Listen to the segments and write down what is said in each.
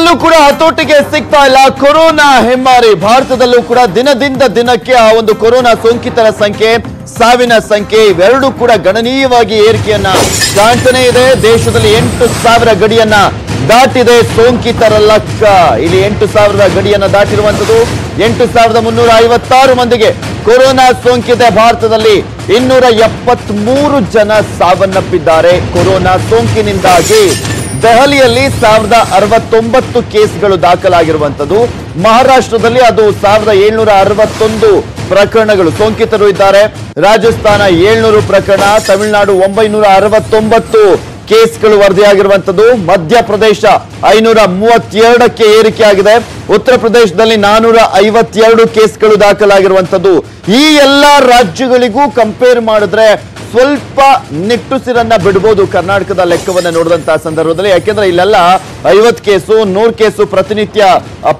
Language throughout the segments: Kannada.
ಎಲ್ಲೂ ಕೂಡ ಹತೋಟಿಗೆ ಸಿಗ್ತಾ ಇಲ್ಲ ಕೊರೋನಾ ಹೆಮ್ಮಾರಿ. ಭಾರತದಲ್ಲೂ ಕೂಡ ದಿನದಿಂದ ದಿನಕ್ಕೆ ಆ ಒಂದು ಕೊರೋನಾ ಸೋಂಕಿತರ ಸಂಖ್ಯೆ, ಸಾವಿನ ಸಂಖ್ಯೆ ಇವೆರಡೂ ಕೂಡ ಗಣನೀಯವಾಗಿ ಏರಿಕೆಯನ್ನ ಕಾಣ್ತಾನೆ ಇದೆ. ದೇಶದಲ್ಲಿ 8,000 ಗಡಿಯನ್ನ ದಾಟಿದೆ ಸೋಂಕಿತರ ಲೆಕ್ಕ. ಇಲ್ಲಿ 8,000 ಗಡಿಯನ್ನ ದಾಟಿರುವಂತದ್ದು. 8,356 ಮಂದಿಗೆ ಕೊರೋನಾ ಸೋಂಕಿದೆ. ಭಾರತದಲ್ಲಿ 273 ಜನ ಸಾವನ್ನಪ್ಪಿದ್ದಾರೆ ಕೊರೋನಾ ಸೋಂಕಿನಿಂದಾಗಿ. ದೆಹಲಿಯಲ್ಲಿ 1069 ಕೇಸ್ಗಳು ದಾಖಲಾಗಿರುವಂತದ್ದು. ಮಹಾರಾಷ್ಟ್ರದಲ್ಲಿ ಅದು 1761 ಪ್ರಕರಣಗಳು, ಸೋಂಕಿತರು ಇದ್ದಾರೆ. ರಾಜಸ್ಥಾನ 700 ಪ್ರಕರಣ, ತಮಿಳುನಾಡು 969 ಕೇಸ್ಗಳು ವರದಿಯಾಗಿರುವಂತದ್ದು. ಮಧ್ಯಪ್ರದೇಶ 532ಕ್ಕೆ ಏರಿಕೆಯಾಗಿದೆ. ಉತ್ತರ ಪ್ರದೇಶದಲ್ಲಿ 452 ಕೇಸ್ಗಳು ದಾಖಲಾಗಿರುವಂತದ್ದು. ಈ ಎಲ್ಲಾ ರಾಜ್ಯಗಳಿಗೂ ಕಂಪೇರ್ ಮಾಡಿದ್ರೆ ಸ್ವಲ್ಪ ನಿಟ್ಟುಸಿರನ್ನ ಬಿಡಬಹುದು ಕರ್ನಾಟಕದ ಲೆಕ್ಕವನ್ನ ನೋಡಿದಂತಹ ಸಂದರ್ಭದಲ್ಲಿ. ಯಾಕೆಂದ್ರೆ ಇಲ್ಲೆಲ್ಲ 50 ಕೇಸು 100 ಕೇಸು ಪ್ರತಿನಿತ್ಯ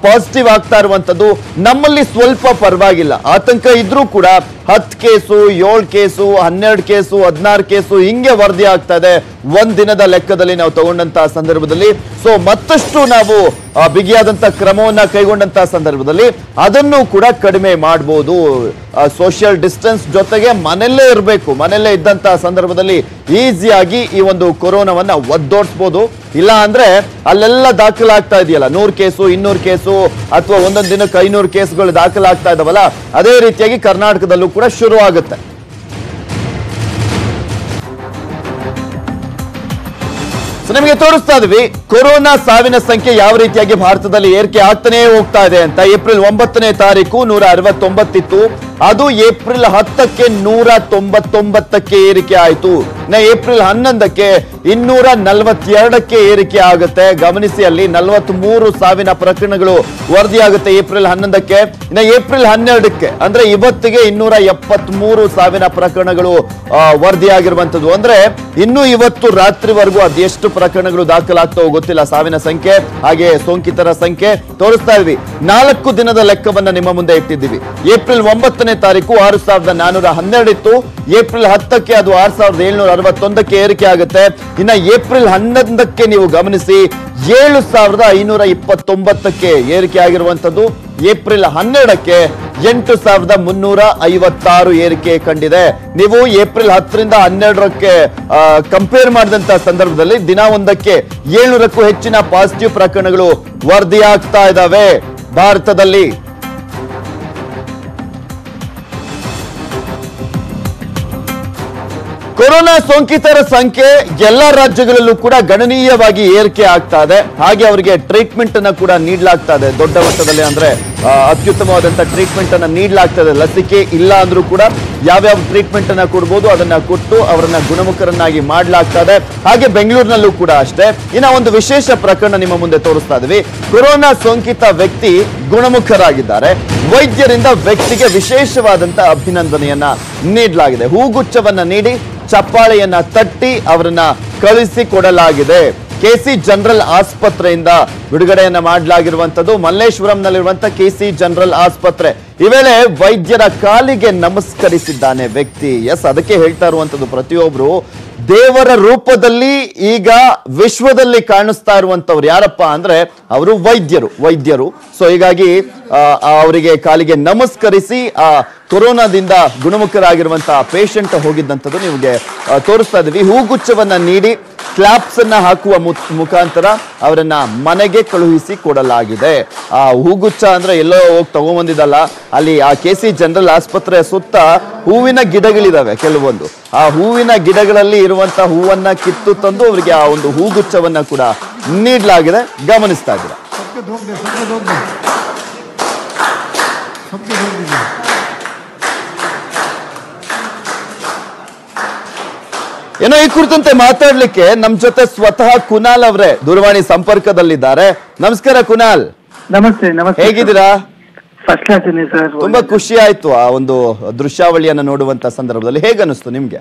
ಪಾಸಿಟಿವ್ ಆಗ್ತಾ ಇರುವಂತದ್ದು. ನಮ್ಮಲ್ಲಿ ಸ್ವಲ್ಪ ಪರವಾಗಿಲ್ಲ, ಆತಂಕ ಇದ್ರೂ ಕೂಡ 10 ಕೇಸು 7 ಕೇಸು 12 ಕೇಸು 16 ಕೇಸು ಹಿಂಗೆ ವರದಿ ಆಗ್ತಾ ಇದೆ ಒಂದ್ ದಿನದ ಲೆಕ್ಕದಲ್ಲಿ ನಾವು ತಗೊಂಡಂತಹ ಸಂದರ್ಭದಲ್ಲಿ. ಸೊ ಮತ್ತಷ್ಟು ನಾವು ಬಿಗಿಯಾದಂತಹ ಕ್ರಮವನ್ನ ಕೈಗೊಂಡಂತಹ ಸಂದರ್ಭದಲ್ಲಿ ಅದನ್ನು ಕೂಡ ಕಡಿಮೆ ಮಾಡಬಹುದು. ಸೋಷಿಯಲ್ ಡಿಸ್ಟೆನ್ಸ್ ಜೊತೆಗೆ ಮನೆಯಲ್ಲೇ ಇರಬೇಕು. ಮನೆಯಲ್ಲೇ ಇದ್ದಂತಹ ಸಂದರ್ಭದಲ್ಲಿ ಈಸಿಯಾಗಿ ಈ ಒಂದು ಕೊರೋನಾವನ್ನ ಒದ್ದೋಡಿಸಬಹುದು. ಇಲ್ಲ ಅಂದ್ರೆ ಅಲ್ಲೆಲ್ಲ ದಾಖಲಾಗ್ತಾ ಇದೆಯಲ್ಲ 100 ಕೇಸು 200 ಕೇಸು ಅಥವಾ ಒಂದೊಂದು ದಿನಕ್ಕೆ 500 ಕೇಸ್ಗಳು ದಾಖಲಾಗ್ತಾ ಇದಾವಲ್ಲ, ಅದೇ ರೀತಿಯಾಗಿ ಕರ್ನಾಟಕದಲ್ಲೂ ಕೂಡ ಶುರು ಆಗುತ್ತೆ. ನಿಮಗೆ ತೋರಿಸ್ತಾ ಇದೀವಿ ಕೊರೋನಾ ಸಾವಿನ ಸಂಖ್ಯೆ ಯಾವ ರೀತಿಯಾಗಿ ಭಾರತದಲ್ಲಿ ಏರಿಕೆ ಆಗ್ತಾನೆ ಹೋಗ್ತಾ ಇದೆ ಅಂತ. ಏಪ್ರಿಲ್ 9ನೇ ತಾರೀಕು 169 ಇತ್ತು, ಅದು ಏಪ್ರಿಲ್ 10ಕ್ಕೆ 199ಕ್ಕೆ ಏರಿಕೆ ಆಯಿತು. ಏಪ್ರಿಲ್ 11ಕ್ಕೆ 242ಕ್ಕೆ ಏರಿಕೆ ಆಗುತ್ತೆ. ಗಮನಿಸಿ, ಅಲ್ಲಿ 43 ಸಾವಿನ ಪ್ರಕರಣಗಳು ವರದಿಯಾಗುತ್ತೆ ಏಪ್ರಿಲ್ 11ಕ್ಕೆ. ಏಪ್ರಿಲ್ 12ಕ್ಕೆ ಅಂದ್ರೆ ಇವತ್ತಿಗೆ 273 ಸಾವಿನ ಪ್ರಕರಣಗಳು ವರದಿಯಾಗಿರುವಂತದ್ದು. ಅಂದ್ರೆ ಇನ್ನು ಇವತ್ತು ರಾತ್ರಿವರೆಗೂ ಅದೆಷ್ಟು ಪ್ರಕರಣಗಳು ದಾಖಲಾಗ್ತಾ ಗೊತ್ತಿಲ್ಲ ಸಾವಿನ ಸಂಖ್ಯೆ ಹಾಗೆ ಸೋಂಕಿತರ ಸಂಖ್ಯೆ. ತೋರಿಸ್ತಾ ಇದ್ವಿ 4 ದಿನದ ಲೆಕ್ಕವನ್ನ ನಿಮ್ಮ ಮುಂದೆ ಇಟ್ಟಿದ್ದೀವಿ. ಏಪ್ರಿಲ್ 9ನೇ ತಾರೀಕು 6,412 ಇತ್ತು. ಏಪ್ರಿಲ್ 10ಕ್ಕೆ ಅದು 6,761ಕ್ಕೆ ಏರಿಕೆ ಆಗುತ್ತೆ. ಇನ್ನ ಏಪ್ರಿಲ್ 11ಕ್ಕೆ ನೀವು ಗಮನಿಸಿ 7,529ಕ್ಕೆ ಏರಿಕೆ ಆಗಿರುವಂತದ್ದು. ಏಪ್ರಿಲ್ 12ಕ್ಕೆ 8,356 ಏರಿಕೆ ಕಂಡಿದೆ. ನೀವು ಏಪ್ರಿಲ್ 10ರಿಂದ 12ಕ್ಕೆ ಕಂಪೇರ್ ಮಾಡಿದಂತಹ ಸಂದರ್ಭದಲ್ಲಿ ದಿನ ಒಂದಕ್ಕೆ 700ಕ್ಕೂ ಹೆಚ್ಚಿನ ಪಾಸಿಟಿವ್ ಪ್ರಕರಣಗಳು ವರದಿಯಾಗ್ತಾ ಇದ್ದಾವೆ ಭಾರತದಲ್ಲಿ. ಕೊರೋನಾ ಸೋಂಕಿತರ ಸಂಖ್ಯೆ ಎಲ್ಲ ರಾಜ್ಯಗಳಲ್ಲೂ ಕೂಡ ಗಣನೀಯವಾಗಿ ಏರಿಕೆ ಆಗ್ತಾ ಇದೆ. ಹಾಗೆ ಅವರಿಗೆ ಟ್ರೀಟ್ಮೆಂಟ್ ಅನ್ನ ಕೂಡ ನೀಡಲಾಗ್ತಾ ಇದೆ ದೊಡ್ಡ ಮಟ್ಟದಲ್ಲಿ. ಅಂದ್ರೆ ಅತ್ಯುತ್ತಮವಾದಂತಹ ಟ್ರೀಟ್ಮೆಂಟ್ ಅನ್ನ ನೀಡಲಾಗ್ತಾ ಇದೆ. ಲಸಿಕೆ ಇಲ್ಲ ಅಂದ್ರೂ ಕೂಡ ಯಾವ್ಯಾವ ಟ್ರೀಟ್ಮೆಂಟ್ ಅನ್ನ ಕೊಡಬಹುದು ಅದನ್ನ ಕೊಟ್ಟು ಅವರನ್ನ ಗುಣಮುಖರನ್ನಾಗಿ ಮಾಡಲಾಗ್ತಾ ಇದೆ. ಹಾಗೆ ಬೆಂಗಳೂರಿನಲ್ಲೂ ಕೂಡ ಅಷ್ಟೇ. ಇನ್ನ ಒಂದು ವಿಶೇಷ ಪ್ರಕರಣ ನಿಮ್ಮ ಮುಂದೆ ತೋರಿಸ್ತಾ ಇದೀವಿ. ಕೊರೋನಾ ಸೋಂಕಿತ ವ್ಯಕ್ತಿ ಗುಣಮುಖರಾಗಿದ್ದಾರೆ. ವೈದ್ಯರಿಂದ ವ್ಯಕ್ತಿಗೆ ವಿಶೇಷವಾದಂತಹ ಅಭಿನಂದನೆಯನ್ನ ನೀಡಲಾಗಿದೆ. ಹೂಗುಚ್ಛವನ್ನ ನೀಡಿ ಚಪ್ಪಾಳೆಯನ್ನ ತಟ್ಟಿ ಅವರನ್ನ ಕಳುಹಿಸಿಕೊಡಲಾಗಿದೆ. ಕೆಸಿ ಜನರಲ್ ಆಸ್ಪತ್ರೆಯಿಂದ ಬಿಡುಗಡೆಯನ್ನ ಮಾಡಲಾಗಿರುವಂತದ್ದು. ಮಲ್ಲೇಶ್ವರಂನಲ್ಲಿರುವಂತಹ ಕೆಸಿ ಜನರಲ್ ಆಸ್ಪತ್ರೆ. ಈ ವೇಳೆ ವೈದ್ಯರ ಕಾಲಿಗೆ ನಮಸ್ಕರಿಸಿದ್ದಾನೆ ವ್ಯಕ್ತಿ. ಎಸ್, ಅದಕ್ಕೆ ಹೇಳ್ತಾ ಇರುವಂತದ್ದು ಪ್ರತಿಯೊಬ್ರು ದೇವರ ರೂಪದಲ್ಲಿ ಈಗ ವಿಶ್ವದಲ್ಲಿ ಕಾಣಿಸ್ತಾ ಇರುವಂತವ್ರು ಯಾರಪ್ಪ ಅಂದ್ರೆ ಅವರು ವೈದ್ಯರು. ಸೊ ಹೀಗಾಗಿ ಅವರಿಗೆ ಕಾಲಿಗೆ ನಮಸ್ಕರಿಸಿ ಆ ಕೊರೋನಾದಿಂದ ಗುಣಮುಖರಾಗಿರುವಂತಹ ಪೇಷಂಟ್ ಹೋಗಿದ್ದಂಥದ್ದು ನಿಮಗೆ ತೋರಿಸ್ತಾ ಇದೀವಿ. ಹೂಗುಚ್ಛವನ್ನ ನೀಡಿ ಕ್ಲಾಪ್ಸ್ ಅನ್ನ ಹಾಕುವ ಮುಖಾಂತರ ಅವರನ್ನ ಮನೆಗೆ ಕಳುಹಿಸಿ ಕೊಡಲಾಗಿದೆ. ಆ ಹೂಗುಚ್ಛ ಅಂದ್ರೆ ಎಲ್ಲೋ ಹೋಗಿ ತಗೊಂಡ್ಬಂದಿದ್ದಲ್ಲ, ಅಲ್ಲಿ ಆ ಕೆಸಿ ಜನರಲ್ ಆಸ್ಪತ್ರೆಯ ಸುತ್ತ ಹೂವಿನ ಗಿಡಗಳಿದಾವೆ ಕೆಲವೊಂದು. ಆ ಹೂವಿನ ಗಿಡಗಳಲ್ಲಿ ಇರುವಂತಹ ಹೂವನ್ನ ಕಿತ್ತು ತಂದು ಅವರಿಗೆ ಆ ಒಂದು ಹೂಗುಚ್ಛವನ್ನ ಕೂಡ ನೀಡಲಾಗಿದೆ. ಗಮನಿಸ್ತಾ ಇದ್ದೀರಾ. ಏನೋ ಈ ಕುರಿತಂತೆ ಮಾತಾಡ್ಲಿಕ್ಕೆ ನಮ್ ಜೊತೆ ಸ್ವತಃ ಕುನಾಲ್ ಅವರೇ ದೂರವಾಣಿ ಸಂಪರ್ಕದಲ್ಲಿದ್ದಾರೆ. ನಮಸ್ಕಾರ ಕುನಾಲ್. ನಮಸ್ತೆ. ಹೇಗಿದ್ದೀರಾ? ಫಸ್ಟ್ ಕ್ಲಾಸ್ ಇದೆ ಸರ್. ತುಂಬಾ ಖುಷಿ ಆಯ್ತು ಆ ಒಂದು ದೃಶ್ಯಾವಳಿಯನ್ನ ನೋಡುವಂತ ಸಂದರ್ಭದಲ್ಲಿ. ಹೇಗನ್ನಿಸ್ತು ನಿಮ್ಗೆ?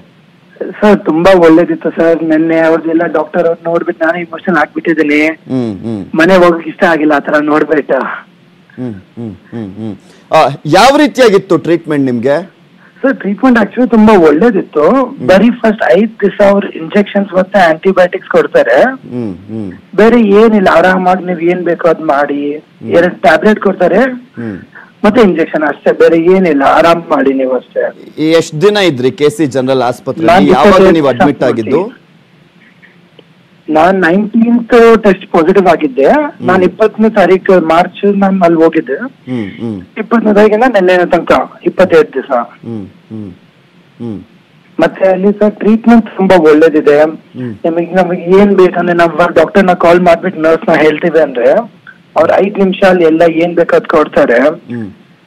ಸರ್ ತುಂಬಾ ಒಳ್ಳೇದಿತ್ತು ಸರ್. ನಿನ್ನೆ ಅವ್ರದ್ದೆಲ್ಲ ಡಾಕ್ಟರ್ ಅವ್ರು ನೋಡ್ಬಿಟ್ಟು ನಾನು ಇಮೋಷನ್ ಆಗ್ಬಿಟ್ಟಿದ್ದೀನಿ. ಮನೆ ಹೋಗಕ್ ಇಷ್ಟ ಆಗಿಲ್ಲ ಆತರ ನೋಡ್ಬಿಟ್ಟು. ಯಾವ ರೀತಿಯಾಗಿತ್ತು ಟ್ರೀಟ್ಮೆಂಟ್ ನಿಮ್ಗೆ? ಸರ್ ಟ್ರೀಟ್ಮೆಂಟ್ ಆಕ್ಚುಲಿ ತುಂಬಾ ಒಳ್ಳೇದಿತ್ತು. ಬರೀ ಫಸ್ಟ್ 5 ದಿವಸ ಅವ್ರು ಇಂಜೆಕ್ಷನ್ಸ್ ಮತ್ತೆ ಆಂಟಿಬಯೋಟಿಕ್ಸ್ ಕೊಡ್ತಾರೆ. ಬೇರೆ ಏನಿಲ್ಲ, ಆರಾಮಾಗಿ ನೀವ್ ಏನ್ ಬೇಕೋ ಅದ್ ಮಾಡಿ. 2 ಟ್ಯಾಬ್ಲೆಟ್ ಕೊಡ್ತಾರೆ ಮತ್ತೆ ಇಂಜೆಕ್ಷನ್ ಅಷ್ಟೇ, ಬೇರೆ ಏನಿಲ್ಲ, ಆರಾಮ್ ಮಾಡಿ ನೀವು ಅಷ್ಟೇ. ಎಷ್ಟ್ ದಿನ ಇದ್ರಿ KC ಜನರಲ್ ಆಸ್ಪತ್ರೆ? ಯಾವಾಗ ನೀವು ಅಡ್ಮಿಟ್ ಆಗಿದ್ದು? ನಾನ್ 19th ಟೆಸ್ಟ್ ಪಾಸಿಟಿವ್ ಆಗಿದ್ದೆ. ನಾನು 20ನೇ ತಾರೀಕು ಮಾರ್ಚ್ ನಾನು ಅಲ್ಲಿ ಹೋಗಿದ್ದೆ. 20ನೇ ತಾರೀಕಿಂದ ನಿನ್ನೆ ತನಕ 27 ದಿವಸ. ಮತ್ತೆ ಅಲ್ಲಿ ಸರ್ ಟ್ರೀಟ್ಮೆಂಟ್ ತುಂಬಾ ಒಳ್ಳೇದಿದೆ. ನಮಗೆ ಏನ್ ಬೇಕಂದ್ರೆ ನಾವು ಡಾಕ್ಟರ್ನ ಕಾಲ್ ಮಾಡ್ಬಿಟ್ಟು ನರ್ಸ್ ನ ಹೇಳ್ತೀವಿ ಅಂದ್ರೆ ಅವ್ರ 5 ನಿಮಿಷ ಅಲ್ಲಿ ಎಲ್ಲ ಏನ್ ಬೇಕಾದ್ ಕೊಡ್ತಾರೆ.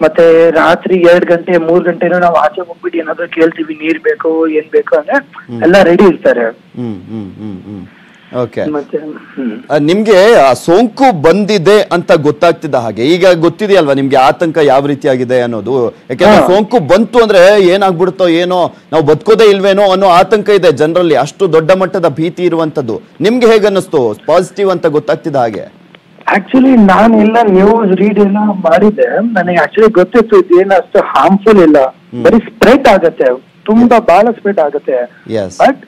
ಮತ್ತೆ ರಾತ್ರಿ 2 ಗಂಟೆ 3 ಗಂಟೆನೂ ನಾವು ಆಚೆ ಹೋಗ್ಬಿಟ್ಟು ಏನಾದ್ರು ಕೇಳ್ತೀವಿ, ನೀರ್ ಬೇಕು ಏನ್ ಬೇಕು ಅಂದ್ರೆ ಎಲ್ಲ ರೆಡಿ ಇರ್ತಾರೆ. ಓಕೆ, ನಿಮ್ಗೆ ಸೋಂಕು ಬಂದಿದೆ ಅಂತ ಗೊತ್ತಾಗ್ತಿದ್ದ ಹಾಗೆ ಈಗ ಗೊತ್ತಿದೆಯಲ್ವಾ ನಿಮ್ಗೆ ಆತಂಕ ಯಾವ ರೀತಿ ಆಗಿದೆ ಅನ್ನೋದು? ಯಾಕಂದ್ರೆ ಸೋಂಕು ಬಂತು ಅಂದ್ರೆ ಏನಾಗ್ಬಿಡುತ್ತೋ ಏನೋ, ನಾವು ಬದುಕೋದೇ ಇಲ್ವೇನೋ ಅನ್ನೋ ಆತಂಕ ಇದೆ ಜನರಲ್ಲಿ. ಅಷ್ಟು ದೊಡ್ಡ ಮಟ್ಟದ ಭೀತಿ ಇರುವಂತದ್ದು. ನಿಮ್ಗೆ ಹೇಗೆ ಅನ್ನಿಸ್ತು ಪಾಸಿಟಿವ್ ಅಂತ ಗೊತ್ತಾಗ್ತಿದ್ದ ಹಾಗೆ? ಆಕ್ಚುಲಿ ನಾನೆಲ್ಲ ನ್ಯೂಸ್ ರೀಡ್ ಎಲ್ಲ ಮಾಡಿದ್ದೆ. ನನಗೆ ಆಕ್ಚುಲಿ ಗೊತ್ತಿತ್ತು ಇದೇನು ಅಷ್ಟು ಹಾರ್ಮ್ಫುಲ್ ಇಲ್ಲ, ಬರೀ ಸ್ಪ್ರೆಡ್ ಆಗತ್ತೆ, ತುಂಬಾ ಬಹಳ ಸ್ಪ್ರೆಡ್ ಆಗುತ್ತೆ. ಬಟ್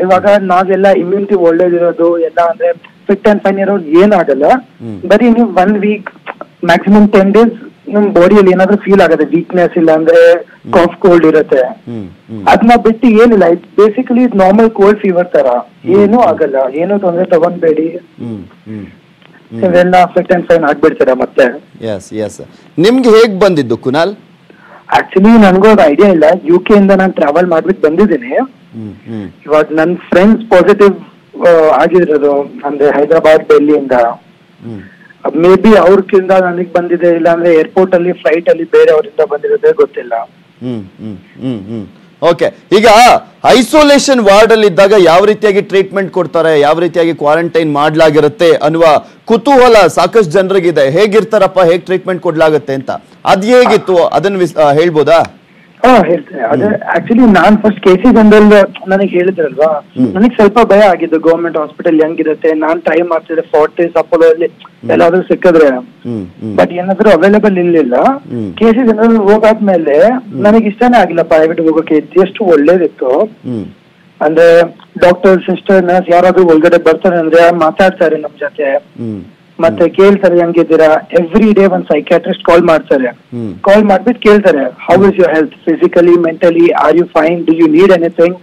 ಇವಾಗ ನಾವೆಲ್ಲ ಇಮ್ಯುನಿಟಿ ಒಳ್ಳೇದಿರೋದು ಎಲ್ಲ ಅಂದ್ರೆ ಫಿಟ್ ಅಂಡ್ ಫೈನ್ ಇರೋದು ಏನಾಗಲ್ಲ. ಬರೀ ನೀವು 1 ವೀಕ್ ಮ್ಯಾಕ್ಸಿಮಮ್ 10 ಡೇಸ್ ನಮ್ ಬಾಡಿಯಲ್ಲಿ ಏನಾದ್ರು ಫೀಲ್ ಆಗುತ್ತೆ, ವೀಕ್ನೆಸ್ ಇಲ್ಲ ಅಂದ್ರೆ ಕಾಫ್ ಕೋಲ್ಡ್ ಇರುತ್ತೆ. ಅದನ್ನ ಬಿಟ್ಟು ಏನಿಲ್ಲ, ಬೇಸಿಕಲಿ ನಾರ್ಮಲ್ ಕೋಲ್ಡ್ ಫೀವರ್ ತರ, ಏನೂ ಆಗಲ್ಲ, ಏನೂ ತೊಂದರೆ ತಗೊಂಡ್ಬೇಡಿ, ಇವೆಲ್ಲ ಫಿಟ್ ಅಂಡ್ ಫೈನ್ ಆಗ್ಬಿಡ್ತಾರೆ. ಮತ್ತೆ ನಿಮ್ಗೆ ಹೇಗ್ ಬಂದಿದ್ದು ಕುನಾಲ್? ಆಕ್ಚುಲಿ ನನ್ಗೂ ಅದು ಐಡಿಯಾ ಇಲ್ಲ. UK ಇಂದ ನಾನು ಟ್ರಾವೆಲ್ ಮಾಡ್ಬಿಟ್ಟು ಬಂದಿದ್ದೀನಿ. ಇವಾಗ ನನ್ ಫ್ರೆಂಡ್ಸ್ ಪಾಸಿಟಿವ್ ಆಗಿರೋದು ಅಂದ್ರೆ ಹೈದರಾಬಾದ್, ಡೆಲ್ಲಿಯಿಂದ. ಮೇ ಬಿ ಅವ್ರಕ್ಕಿಂತ ನನಗ್ ಬಂದಿದೆ, ಇಲ್ಲ ಅಂದ್ರೆ ಏರ್ಪೋರ್ಟ್ ಅಲ್ಲಿ ಫ್ಲೈಟ್ ಅಲ್ಲಿ ಬೇರೆ ಅವರಿಂದ ಬಂದಿರೋದೇ ಗೊತ್ತಿಲ್ಲ. ಓಕೆ, ಈಗ ಐಸೋಲೇಷನ್ ವಾರ್ಡ್ ಅಲ್ಲಿ ಇದ್ದಾಗ ಯಾವ ರೀತಿಯಾಗಿ ಟ್ರೀಟ್ಮೆಂಟ್ ಕೊಡ್ತಾರೆ, ಯಾವ ರೀತಿಯಾಗಿ ಕ್ವಾರಂಟೈನ್ ಮಾಡ್ಲಾಗಿರುತ್ತೆ ಅನ್ನುವ ಕುತೂಹಲ ಸಾಕಷ್ಟು ಜನರಿಗಿದೆ. ಹೇಗಿರ್ತಾರಪ್ಪ, ಹೇಗ್ ಟ್ರೀಟ್ಮೆಂಟ್ ಕೊಡ್ಲಾಗತ್ತೆ ಅಂತ, ಅದ್ ಹೇಗಿತ್ತು ಅದನ್ನ ಹೇಳ್ಬೋದಾ? ಹೇಳ್ತೇನೆ. ಅದೇ ಆಕ್ಚುಲಿ ನಾನ್ ಫಸ್ಟ್ KC ಜನರಲ್ ನನಗೆ ಹೇಳಿದ್ರಲ್ವಾ, ನನಗೆ ಸ್ವಲ್ಪ ಭಯ ಆಗಿದ್ದು ಗವರ್ಮೆಂಟ್ ಹಾಸ್ಪಿಟಲ್ ಹೆಂಗಿರುತ್ತೆ. ನಾನ್ ಟ್ರೈ ಮಾಡ್ತಿದ್ದೆ ಫೋರ್ಟಿಸ್ ಅಪೋಲೋ ಅಲ್ಲಿ ಎಲ್ಲಾದ್ರೂ ಸಿಕ್ಕಿದ್ರೆ, ಬಟ್ ಏನಾದ್ರು ಅವೈಲೇಬಲ್ ಇರ್ಲಿಲ್ಲ. KC ಜನರಲ್ ಹೋಗಾದ್ಮೇಲೆ ನನಗೆ ಇಷ್ಟನೇ ಆಗಿಲ್ಲ ಪ್ರೈವೇಟ್ ಹೋಗೋಕೆ. ಎಷ್ಟು ಒಳ್ಳೇದಿತ್ತು ಅಂದ್ರೆ ಡಾಕ್ಟರ್, ಸಿಸ್ಟರ್, ನರ್ಸ್ ಯಾರಾದ್ರೂ ಒಳಗಡೆ ಬರ್ತಾರೆ ಅಂದ್ರೆ ಮಾತಾಡ್ತಾರೆ ನಮ್ ಜೊತೆ, ಮತ್ತೆ ಕೇಳ್ತಾರೆ ಹೆಂಗಿದ್ದೀರಾ. ಎವ್ರಿ ಡೇ ಒಂದ್ ಸೈಕ್ಯಾಟ್ರಿಸ್ಟ್ ಕಾಲ್ ಮಾಡ್ತಾರೆ. ಕಾಲ್ ಮಾಡ್ಬಿಟ್ಟು ಕೇಳ್ತಾರೆ how is your health, physically, mentally, are you fine, do you need anything.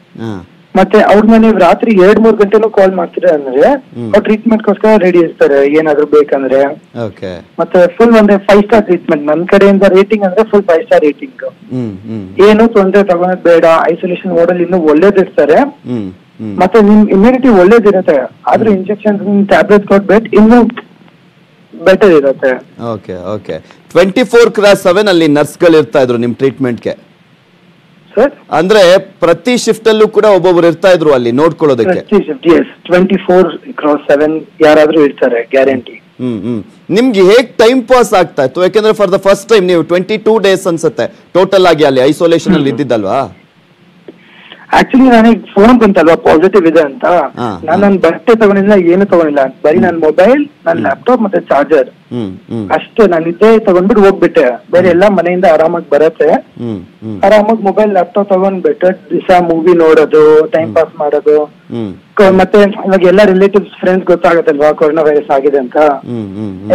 ಮತ್ತೆ ಅವ್ರನ್ನ ನೀವು ರಾತ್ರಿ 2-3 ಗಂಟೆನೂ ಕಾಲ್ ಮಾಡ್ತೀರಾ ಅಂದ್ರೆ ಅವ್ರು ಟ್ರೀಟ್ಮೆಂಟ್ ಗೋಸ್ಕರ ರೆಡಿ ಇರ್ತಾರೆ ಏನಾದ್ರು ಬೇಕಂದ್ರೆ. ಮತ್ತೆ ಫುಲ್ ಒಂದೇ 5 ಸ್ಟಾರ್ ಟ್ರೀಟ್ಮೆಂಟ್ ನನ್ ಕಡೆಯಿಂದ. ರೇಟಿಂಗ್ ಅಂದ್ರೆ ಫುಲ್ 5 ಸ್ಟಾರ್ ರೇಟಿಂಗ್. ಏನು ತೊಂದರೆ ತಗೊಳೋದ್ ಬೇಡ. ಐಸೋಲೇಷನ್ ವಾರ್ಡ್ ಅಲ್ಲಿ ಇನ್ನೂ ಒಳ್ಳೇದಿರ್ತಾರೆ. ಮತ್ತೆ ನಿಮ್ ಇಮ್ಯುನಿಟಿ ಒಳ್ಳೇದಿರುತ್ತೆ. ಆದ್ರೂ ಇಂಜೆಕ್ಷನ್ ಟ್ಯಾಬ್ಲೆಟ್ ಕೊಟ್ಬಿಟ್ಟು ಇನ್ನೂ ಬೆಟರ್ ಇರುತ್ತೆ. ಓಕೆ ಓಕೆ, 24/7 ಅಲ್ಲಿ ನರ್ಸ್ಗಳು ಇರ್ತಾ ಇದ್ರು ನಿಮ್ ಟ್ರೀಟ್ಮೆಂಟ್ಗೆ? ಅಂದ್ರೆ ಪ್ರತಿ ಶಿಫ್ಟ್ ಅಲ್ಲೂ ಕೂಡ ಒಬ್ಬೊಬ್ರು ಇರ್ತಾ ಇದ್ರು ಅಲ್ಲಿ ನೋಡ್ಕೊಳ್ಳೋದಕ್ಕೆ? 24/7 ಯಾರಾದ್ರೂ ಇರ್ತಾರೆ, ಗ್ಯಾರಂಟಿ. ನಿಮ್ಗೆ ಹೇಗ್ ಟೈಮ್ ಪಾಸ್ ಆಗ್ತಾ ಇತ್ತು? ಯಾಕಂದ್ರೆ ಫಾರ್ ದ ಫಸ್ಟ್ ಟೈಮ್ ನೀವು 22 ಡೇಸ್ ಅನ್ಸುತ್ತೆ ಟೋಟಲ್ ಆಗಿ ಅಲ್ಲಿ ಐಸೋಲೇಷನ್ ಅಲ್ಲಿ ಇದ್ದಿದ್ದಲ್ವಾ? ಆಕ್ಚುಲಿ ನನಗೆ ಫೋನ್ ಬಂತಲ್ವಾ ಪಾಸಿಟಿವ್ ಇದೆ ಅಂತ, ನಾನು ಬಟ್ಟೆ ತಗೊಂಡಿಲ್ಲ, ಏನು ತಗೊಂಡಿಲ್ಲ, ಬರೀ ನನ್ನ ಮೊಬೈಲ್, ನನ್ನ ಲ್ಯಾಪ್ಟಾಪ್ ಮತ್ತೆ ಚಾರ್ಜರ್ ಅಷ್ಟೇ. ನಾನು ಇದ್ದೇ ತಗೊಂಡ್ಬಿಟ್ಟು ಹೋಗ್ಬಿಟ್ಟೆ. ಬೇರೆ ಎಲ್ಲ ಮನೆಯಿಂದ ಆರಾಮಾಗಿ ಬರತ್ತೆ. ಆರಾಮಾಗಿ ಮೊಬೈಲ್, ಲ್ಯಾಪ್ಟಾಪ್ ತಗೊಂಡ್ಬಿಟ್ಟು ದಿವಸ ಮೂವಿ ನೋಡೋದು, ಟೈಮ್ ಪಾಸ್ ಮಾಡೋದು. ಮತ್ತೆ ಇವಾಗ ಎಲ್ಲ ರಿಲೇಟಿವ್ಸ್, ಫ್ರೆಂಡ್ಸ್ ಗೊತ್ತಾಗತ್ತಲ್ವಾ ಕೊರೋನಾ ವೈರಸ್ ಆಗಿದೆ ಅಂತ,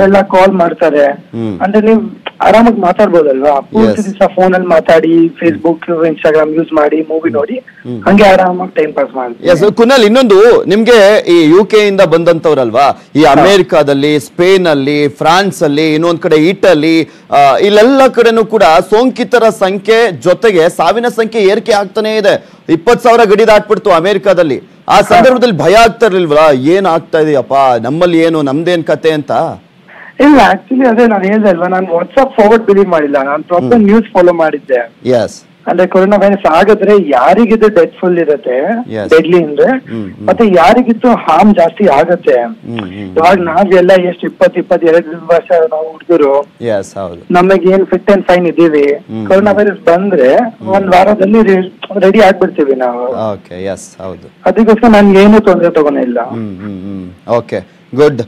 ಎಲ್ಲ ಕಾಲ್ ಮಾಡ್ತಾರೆ. ಅಂದ್ರೆ ನೀವು ಆರಾಮಾಗಿ ಮಾತಾಡ್ಬೋದಲ್ವಾ. ಪೂರ್ತಿ ದಿವಸ ಫೋನ್ ಅಲ್ಲಿ ಮಾತಾಡಿ, ಫೇಸ್ಬುಕ್, ಇನ್ಸ್ಟಾಗ್ರಾಮ್ ಯೂಸ್ ಮಾಡಿ, ಮೂವಿ ನೋಡಿ, ಹಂಗೆ ಆರಾಮಾಗಿ ಟೈಮ್ ಪಾಸ್ ಮಾಡಿ. ಕುನಾಲ್, ಇನ್ನೊಂದು ನಿಮ್ಗೆ ಈ UK ಇಂದ ಬಂದಂತವ್ರಲ್ವಾ, ಈ ಅಮೆರಿಕಾದಲ್ಲಿ, ಸ್ಪೇನ್ ಅಲ್ಲಿ, ಫ್ರಾನ್ಸ್ ಅಲ್ಲಿ, ಇನ್ನೊಂದ್ ಕಡೆ ಇಟಲಿ, ಇಲ್ಲೆಲ್ಲ ಕಡೆನೂ ಕೂಡ ಸೋಂಕಿತರ ಸಂಖ್ಯೆ ಜೊತೆಗೆ ಸಾವಿನ ಸಂಖ್ಯೆ ಏರಿಕೆ ಆಗ್ತಾನೆ ಇದೆ. 20,000 ಗಡಿ ದಾಟ್ಬಿಡ್ತು ಅಮೆರಿಕಾದಲ್ಲಿ. ಆ ಸಂದರ್ಭದಲ್ಲಿ ಭಯ ಆಗ್ತಾ ಇರ್ಲಿಲ್ವಾ, ಏನ್ ಆಗ್ತಾ ಇದೆಯಪ್ಪ ನಮ್ಮಲ್ಲಿ, ಏನು ನಮ್ದೇನ್ ಕತೆ ಅಂತ? ಇಲ್ಲ, ಆಕ್ಚುಲಿ ಅದೇ ನಾನು ಹೇಳ್ದೆ ಅಲ್ವಾ, ನಾನು ವಾಟ್ಸ್ಆಪ್ ಫಾರ್ವರ್ಡ್ ಬಿಲೀವ್ ಮಾಡಿಲ್ಲ, ನಾನು ಪ್ರಾಪರ್ ನ್ಯೂಸ್ ಫಾಲೋ ಮಾಡಿದ್ದೆ. ಅಂದ್ರೆ ಕೊರೋನಾ ವೈರಸ್ ಆಗಿದ್ರೆ ಯಾರಿಗಿದ್ದು ಡೆತ್ ಫುಲ್ ಇರುತ್ತೆ, ಡೆಡ್ಲಿ ಅಂದ್ರೆ, ಮತ್ತೆ ಯಾರಿಗಿತ್ತು ಹಾರ್ಮ್ ಜಾಸ್ತಿ ಆಗತ್ತೆ. ಇವಾಗ ನಾವೆಲ್ಲ ಎಷ್ಟು 20-22 ವರ್ಷ ನಾವು ಹುಡುಗರು, ನಮಗೆ ಏನ್ ಫಿಟ್ ಅಂಡ್ ಫೈನ್ ಇದೀವಿ. ಕೊರೋನಾ ವೈರಸ್ ಬಂದ್ರೆ 1 ವಾರದಲ್ಲಿ ರೆಡಿ ಆಗ್ಬಿಡ್ತೀವಿ ನಾವು. ಅದಕ್ಕೋಸ್ಕರ ನನ್ಗೆ ಏನು ತೊಂದರೆ ತಗೊಂಡಿಲ್ಲ. Okay, good.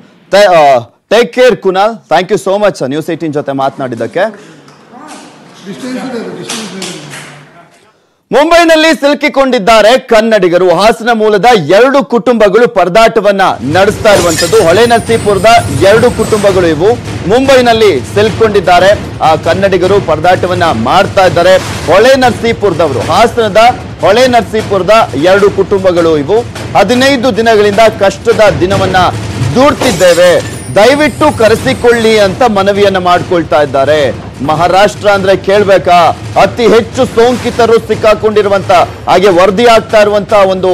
Take care Kunal. Thank you so much News 18 ಜೊತೆ ಮಾತನಾಡಿದ್ದಕ್ಕೆ. ಮುಂಬೈನಲ್ಲಿ ಸಿಲುಕಿಕೊಂಡಿದ್ದಾರೆ ಕನ್ನಡಿಗರು. ಹಾಸನ ಮೂಲದ 2 ಕುಟುಂಬಗಳು ಪರದಾಟವನ್ನ ನಡೆಸ್ತಾ ಇರುವಂತದ್ದು. ಹೊಳೆನರಸೀಪುರದ 2 ಕುಟುಂಬಗಳು ಇವು ಮುಂಬೈನಲ್ಲಿ ಸಿಲುಕೊಂಡಿದ್ದಾರೆ. ಆ ಕನ್ನಡಿಗರು ಪರದಾಟವನ್ನ ಮಾಡ್ತಾ ಇದ್ದಾರೆ. ಹೊಳೆನರಸೀಪುರದವರು, ಹಾಸನದ ಹೊಳೆನರಸೀಪುರದ 2 ಕುಟುಂಬಗಳು ಇವು. 15 ದಿನಗಳಿಂದ ಕಷ್ಟದ ದಿನವನ್ನ ದೂಡ್ತಿದ್ದೇವೆ, ದಯವಿಟ್ಟು ಕರೆಸಿಕೊಳ್ಳಿ ಅಂತ ಮನವಿಯನ್ನ ಮಾಡ್ಕೊಳ್ತಾ ಇದ್ದಾರೆ. ಮಹಾರಾಷ್ಟ್ರ ಅಂದ್ರೆ ಕೇಳ್ಬೇಕಾ, ಅತಿ ಹೆಚ್ಚು ಸೋಂಕಿತರು ಸಿಕ್ಕಾಕೊಂಡಿರುವಂತ ಹಾಗೆ ವರದಿ ಆಗ್ತಾ ಇರುವಂತ ಒಂದು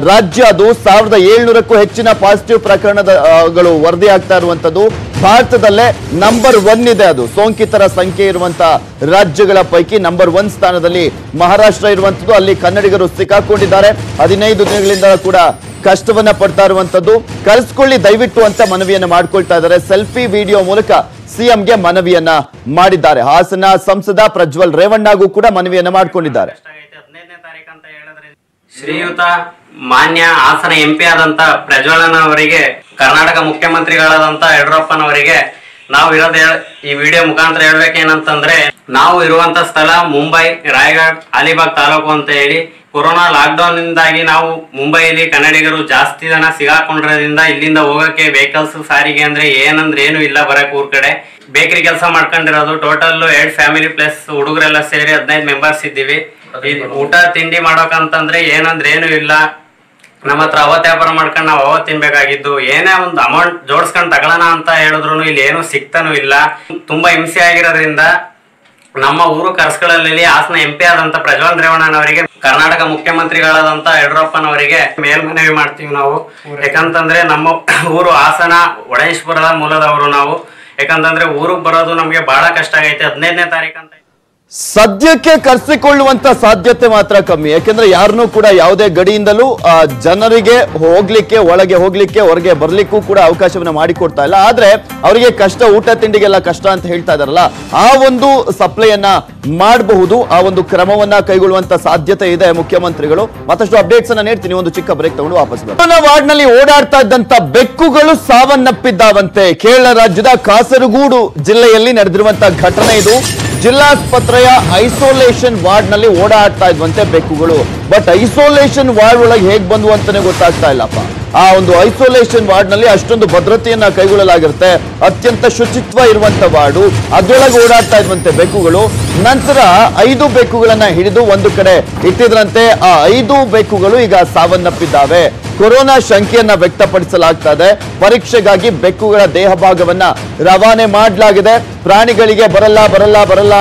ರಾಜ್ಯ ಅದು. 1700ಕ್ಕೂ ಹೆಚ್ಚಿನ ಪಾಸಿಟಿವ್ ಪ್ರಕರಣಗಳು ವರದಿ ಆಗ್ತಾ ಇರುವಂತದ್ದು. ಭಾರತದಲ್ಲೇ ನಂಬರ್ 1 ಇದೆ ಅದು. ಸೋಂಕಿತರ ಸಂಖ್ಯೆ ಇರುವಂತ ರಾಜ್ಯಗಳ ಪೈಕಿ ನಂಬರ್ 1 ಸ್ಥಾನದಲ್ಲಿ ಮಹಾರಾಷ್ಟ್ರ ಇರುವಂತದ್ದು. ಅಲ್ಲಿ ಕನ್ನಡಿಗರು ಸಿಕ್ಕಾಕೊಂಡಿದ್ದಾರೆ. 15 ದಿನಗಳಿಂದ ಕೂಡ ಕಷ್ಟವನ್ನ ಪಡ್ತಾ ಇರುವಂತದ್ದು. ಕಳಿಸ್ಕೊಳ್ಳಿ ದಯವಿಟ್ಟು ಅಂತ ಮನವಿಯನ್ನ ಮಾಡ್ಕೊಳ್ತಾ ಇದ್ದಾರೆ. ಸೆಲ್ಫಿ ವಿಡಿಯೋ ಮೂಲಕ ಸಿಎಂಗೆ ಮನವಿಯನ್ನ ಮಾಡಿದ್ದಾರೆ. ಹಾಸನ ಸಂಸದ ಪ್ರಜ್ವಲ್ ರೇವಣ್ಣಗೂ ಕೂಡ ಮನವಿಯನ್ನ ಮಾಡಿಕೊಂಡಿದ್ದಾರೆ. ಶ್ರೀಯುತ ಮಾನ್ಯ ಹಾಸನ ಎಂಪಿ ಆದಂತ ಪ್ರಜ್ವಲನವರಿಗೆ, ಕರ್ನಾಟಕ ಮುಖ್ಯಮಂತ್ರಿಗಳಾದಂತ ಯಡಿಯೂರಪ್ಪನವರಿಗೆ ನಾವು ಈ ವಿಡಿಯೋ ಮುಖಾಂತರ ಹೇಳ್ಬೇಕೇನಂತಂದ್ರೆ, ನಾವು ಇರುವಂತ ಸ್ಥಳ ಮುಂಬೈ ರಾಯಗಢ ಅಲಿಬಾಗ್ ತಾಲೂಕು ಅಂತ ಹೇಳಿ. ಕೊರೋನಾ ಲಾಕ್ಡೌನ್ ಇಂದಾಗಿ ನಾವು ಮುಂಬೈಲಿ ಕನ್ನಡಿಗರು ಜಾಸ್ತಿ ಜನ ಸಿಗಾಕೊಂಡಿರೋದ್ರಿಂದ ಇಲ್ಲಿಂದ ಹೋಗಕ್ಕೆ ವೆಹಿಕಲ್ಸ್ ಸಾರಿಗೆ ಅಂದ್ರೆ ಏನು ಇಲ್ಲ. ಬರಕ್ ಊರ್ ಕಡೆ ಬೇಕರಿ ಕೆಲಸ ಮಾಡ್ಕೊಂಡಿರೋದು. ಟೋಟಲ್ 2 ಫ್ಯಾಮಿಲಿ ಪ್ಲಸ್ ಹುಡುಗರೆಲ್ಲ ಸೇರಿ 15 ಮೆಂಬರ್ಸ್ ಇದ್ದೀವಿ. ಊಟ ತಿಂಡಿ ಮಾಡೋಕಂತಂದ್ರೆ ಏನು ಇಲ್ಲ. ನಮ್ಮ ಹತ್ರ ಅವತ್ತು ವ್ಯಾಪಾರ ಮಾಡ್ಕೊಂಡು ನಾವು ಅವತ್ತು ತಿನ್ಬೇಕಾಗಿದ್ದು. ಏನೇ ಒಂದು ಅಮೌಂಟ್ ಜೋಡಿಸ್ಕೊಂಡು ತಗೊಳ್ಳೋಣ ಅಂತ ಹೇಳಿದ್ರು ಇಲ್ಲಿ ಏನು ಸಿಗ್ತಾನೂ ಇಲ್ಲ. ತುಂಬಾ ಹಿಂಸೆ ಆಗಿರೋದ್ರಿಂದ ನಮ್ಮ ಊರು ಕರ್ಸ್ಗಳಲ್ಲಿ ಹಾಸನ ಎಂಪಿ ಆದಂತ ಪ್ರಜ್ವಲ್ ರೇವಣ್ಣನವರಿಗೆ, ಕರ್ನಾಟಕ ಮುಖ್ಯಮಂತ್ರಿಗಳಾದಂತ ಯಡಿಯೂರಪ್ಪನವರಿಗೆ ಮೇಲ್ಮನವಿ ಮಾಡ್ತೀವಿ ನಾವು. ಯಾಕಂತಂದ್ರೆ ನಮ್ಮ ಊರು ಹಾಸನ ಒಳೇಶ್ವರದ ಮೂಲದವರು ನಾವು. ಯಾಕಂತಂದ್ರೆ ಊರಿಗೆ ಬರೋದು ನಮ್ಗೆ ಬಹಳ ಕಷ್ಟ ಆಗೈತೆ. 15ನೇ ತಾರೀಕು ಅಂತ ಸದ್ಯಕ್ಕೆ ಕರೆಸಿಕೊಳ್ಳುವಂತ ಸಾಧ್ಯತೆ ಮಾತ್ರ ಕಮ್ಮಿ. ಯಾಕೆಂದ್ರೆ ಯಾರನ್ನೂ ಕೂಡ ಯಾವುದೇ ಗಡಿಯಿಂದಲೂ ಜನರಿಗೆ ಹೋಗ್ಲಿಕ್ಕೆ, ಒಳಗೆ ಹೋಗ್ಲಿಕ್ಕೆ, ಹೊರಗೆ ಬರ್ಲಿಕ್ಕೂ ಕೂಡ ಅವಕಾಶವನ್ನ ಮಾಡಿಕೊಡ್ತಾ ಇಲ್ಲ. ಆದ್ರೆ ಅವರಿಗೆ ಕಷ್ಟ, ಊಟ ತಿಂಡಿಗೆಲ್ಲ ಕಷ್ಟ ಅಂತ ಹೇಳ್ತಾ ಇದಾರಲ್ಲ, ಆ ಒಂದು ಸಪ್ಲೈಯನ್ನ ಮಾಡಬಹುದು. ಆ ಒಂದು ಕ್ರಮವನ್ನ ಕೈಗೊಳ್ಳುವಂತ ಸಾಧ್ಯತೆ ಇದೆ ಮುಖ್ಯಮಂತ್ರಿಗಳು. ಮತ್ತಷ್ಟು ಅಪ್ಡೇಟ್ಸ್ ಅನ್ನ ನೀಡ್ತೀನಿ. ಒಂದು ಚಿಕ್ಕ ಬ್ರೇಕ್ ತಗೊಂಡು ವಾಪಸ್ ಬರ್ತೀನಿ. ವಾರ್ಡ್ ನಲ್ಲಿ ಓಡಾಡ್ತಾ ಇದ್ದಂತ ಬೆಕ್ಕುಗಳು ಸಾವನ್ನಪ್ಪಿದ್ದಾವಂತೆ. ಕೇರಳ ರಾಜ್ಯದ ಕಾಸರಗೋಡು ಜಿಲ್ಲೆಯಲ್ಲಿ ನಡೆದಿರುವಂತಹ ಘಟನೆ ಇದು. ಜಿಲ್ಲಾಸ್ಪತ್ರೆಯ ಐಸೋಲೇಷನ್ ವಾರ್ಡ್ ನಲ್ಲಿ ಓಡಾಡ್ತಾ ಇದ್ವಂತೆ ಬೆಕ್ಕುಗಳು. ಬಟ್ ಐಸೋಲೇಷನ್ ವಾರ್ಡ್ ಒಳಗೆ ಹೇಗ್ ಬಂದ್ವು ಅಂತಾನೆ ಗೊತ್ತಾಗ್ತಾ ಇಲ್ಲಪ್ಪ. ಆ ಒಂದು ಐಸೋಲೇಷನ್ ವಾರ್ಡ್ ನಲ್ಲಿ ಅಷ್ಟೊಂದು ಭದ್ರತೆಯನ್ನ ಕೈಗೊಳ್ಳಲಾಗಿರುತ್ತೆ. ಅತ್ಯಂತ ಶುಚಿತ್ವ ಇರುವಂತ ವಾರ್ಡು, ಅದರೊಳಗೆ ಓಡಾಡ್ತಾ ಇದ್ವಂತೆ ಬೆಕ್ಕುಗಳು. ನಂತರ 5 ಬೆಕ್ಕುಗಳನ್ನ ಹಿಡಿದು ಒಂದು ಕಡೆ ಇಟ್ಟಿದ್ರಂತೆ. ಆ 5 ಬೆಕ್ಕುಗಳು ಈಗ ಸಾವನ್ನಪ್ಪಿದ್ದಾವೆ. ಕೊರೋನಾ ಶಂಕೆಯನ್ನ ವ್ಯಕ್ತಪಡಿಸಲಾಗ್ತಾ ಇದೆ. ಪರೀಕ್ಷೆಗಾಗಿ ಬೆಕ್ಕುಗಳ ದೇಹ ಭಾಗವನ್ನ ರವಾನೆ ಮಾಡಲಾಗಿದೆ. ಪ್ರಾಣಿಗಳಿಗೆ ಬರಲ್ಲ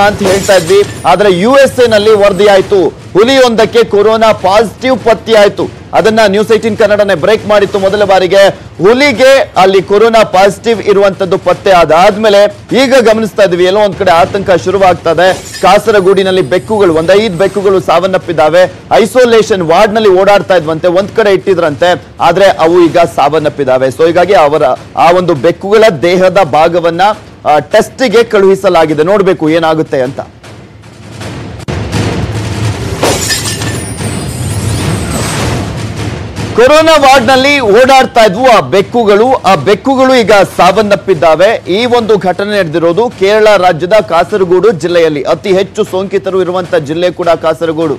ಅಂತ ಹೇಳ್ತಾ ಇದ್ವಿ. ಆದ್ರೆ USA ನಲ್ಲಿ ವರದಿಯಾಯಿತು, ಹುಲಿಯೊಂದಕ್ಕೆ ಕೊರೋನಾ ಪಾಸಿಟಿವ್ ಪತ್ತೆಯಾಯಿತು. ಅದನ್ನ ನ್ಯೂಸ್ 18 ಕನ್ನಡನೇ ಬ್ರೇಕ್ ಮಾಡಿತ್ತು ಮೊದಲ ಬಾರಿಗೆ. ಹುಲಿಗೆ ಅಲ್ಲಿ ಕೊರೋನಾ ಪಾಸಿಟಿವ್ ಇರುವಂತದ್ದು ಪತ್ತೆ ಆದಾದ್ಮೇಲೆ ಈಗ ಗಮನಿಸ್ತಾ ಇದ್ವಿ, ಎಲ್ಲೋ ಒಂದ್ ಕಡೆ ಆತಂಕ ಶುರುವಾಗ್ತದೆ. ಕಾಸರಗೋಡಿನಲ್ಲಿ ಬೆಕ್ಕುಗಳು, 5 ಬೆಕ್ಕುಗಳು ಸಾವನ್ನಪ್ಪಿದ್ದಾವೆ. ಐಸೋಲೇಷನ್ ವಾರ್ಡ್ ನಲ್ಲಿ ಓಡಾಡ್ತಾ ಇದ್ವಂತೆ, ಒಂದ್ ಕಡೆ ಇಟ್ಟಿದ್ರಂತೆ, ಆದ್ರೆ ಅವು ಈಗ ಸಾವನ್ನಪ್ಪಿದ್ದಾವೆ. ಸೊ ಹೀಗಾಗಿ ಅವರ ಆ ಒಂದು ಬೆಕ್ಕುಗಳ ದೇಹದ ಭಾಗವನ್ನ ಟೆಸ್ಟ್ಗೆ ಕಳುಹಿಸಲಾಗಿದೆ. ನೋಡ್ಬೇಕು ಏನಾಗುತ್ತೆ ಅಂತ. ಕೊರೋನಾ ವಾರ್ಡ್ ನಲ್ಲಿ ಓಡಾಡ್ತಾ ಇದ್ವು ಆ ಬೆಕ್ಕುಗಳು ಈಗ ಸಾವನ್ನಪ್ಪಿದ್ದಾವೆ. ಈ ಒಂದು ಘಟನೆ ನಡೆದಿರೋದು ಕೇರಳ ರಾಜ್ಯದ ಕಾಸರಗೋಡು ಜಿಲ್ಲೆಯಲ್ಲಿ. ಅತಿ ಹೆಚ್ಚು ಸೋಂಕಿತರು ಇರುವಂತಹ ಜಿಲ್ಲೆ ಕೂಡ ಕಾಸರಗೋಡು.